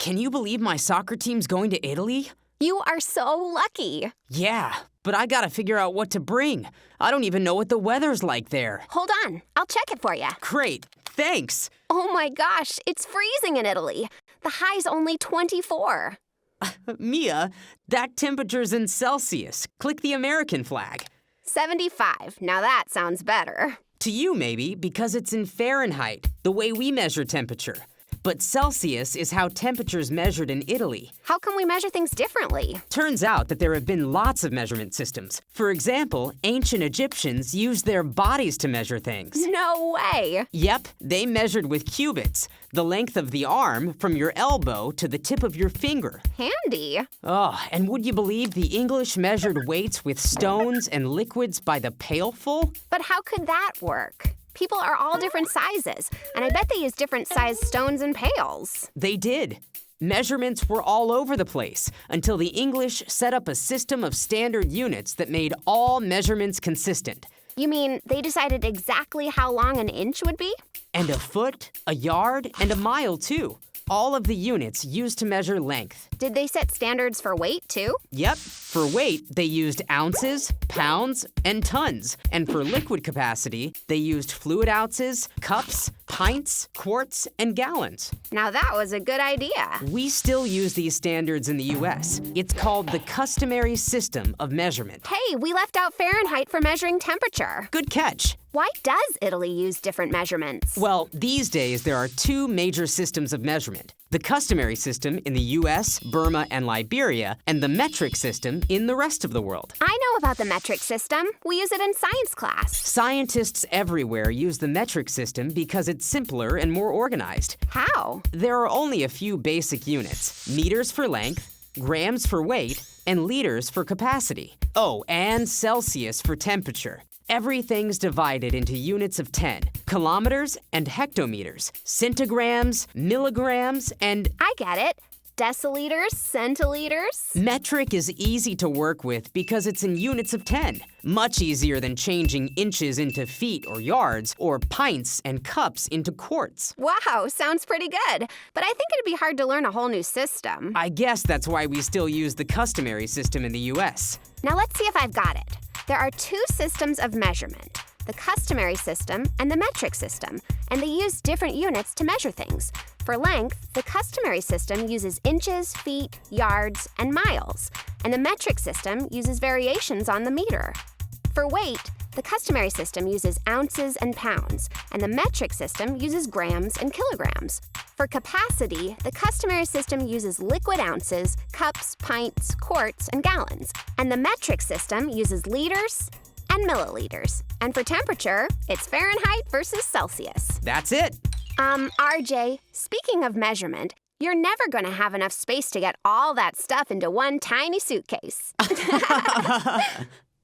can you believe my soccer team's going to Italy? You are so lucky. Yeah, but I gotta figure out what to bring. I don't even know what the weather's like there. Hold on, I'll check it for you. Great, thanks. Oh my gosh, it's freezing in Italy. The high's only 24. Mia, that temperature's in Celsius. Click the American flag. 75. Now that sounds better. To you, maybe, because it's in Fahrenheit, the way we measure temperature. But Celsius is how temperature's measured in Italy. How can we measure things differently? Turns out that there have been lots of measurement systems. For example, ancient Egyptians used their bodies to measure things. No way! Yep, they measured with cubits, the length of the arm from your elbow to the tip of your finger. Handy. Oh, and would you believe the English measured weights with stones and liquids by the pailful? But how could that work? People are all different sizes, and I bet they use different sized stones and pails. They did. Measurements were all over the place until the English set up a system of standard units that made all measurements consistent. You mean they decided exactly how long an inch would be? And a foot, a yard, and a mile, too. All of the units used to measure length. Did they set standards for weight, too? Yep. For weight, they used ounces, pounds, and tons. And for liquid capacity, they used fluid ounces, cups, pints, quarts, and gallons. Now that was a good idea. We still use these standards in the U.S. It's called the Customary system of measurement. Hey, we left out Fahrenheit for measuring temperature. Good catch. Why does Italy use different measurements? Well, these days there are two major systems of measurement. The customary system in the U.S., Burma, and Liberia, and the metric system in the rest of the world. I know about the metric system. We use it in science class. Scientists everywhere use the metric system because it's simpler and more organized. How? There are only a few basic units: meters for length, grams for weight, and liters for capacity. Oh, and Celsius for temperature. Everything's divided into units of 10, kilometers and hectometers, centigrams, milligrams, and... I get it. Deciliters, centiliters. Metric is easy to work with because it's in units of 10. Much easier than changing inches into feet or yards, or pints and cups into quarts. Wow, sounds pretty good. But I think it'd be hard to learn a whole new system. I guess that's why we still use the customary system in the U.S. Now let's see if I've got it. There are two systems of measurement, the customary system and the metric system, and they use different units to measure things. For length, the customary system uses inches, feet, yards, and miles, and the metric system uses variations on the meter. For weight, the customary system uses ounces and pounds, and the metric system uses grams and kilograms. For capacity, the customary system uses liquid ounces, cups, pints, quarts, and gallons, and the metric system uses liters and milliliters. And for temperature, it's Fahrenheit versus Celsius. That's it. RJ, speaking of measurement, you're never going to have enough space to get all that stuff into one tiny suitcase.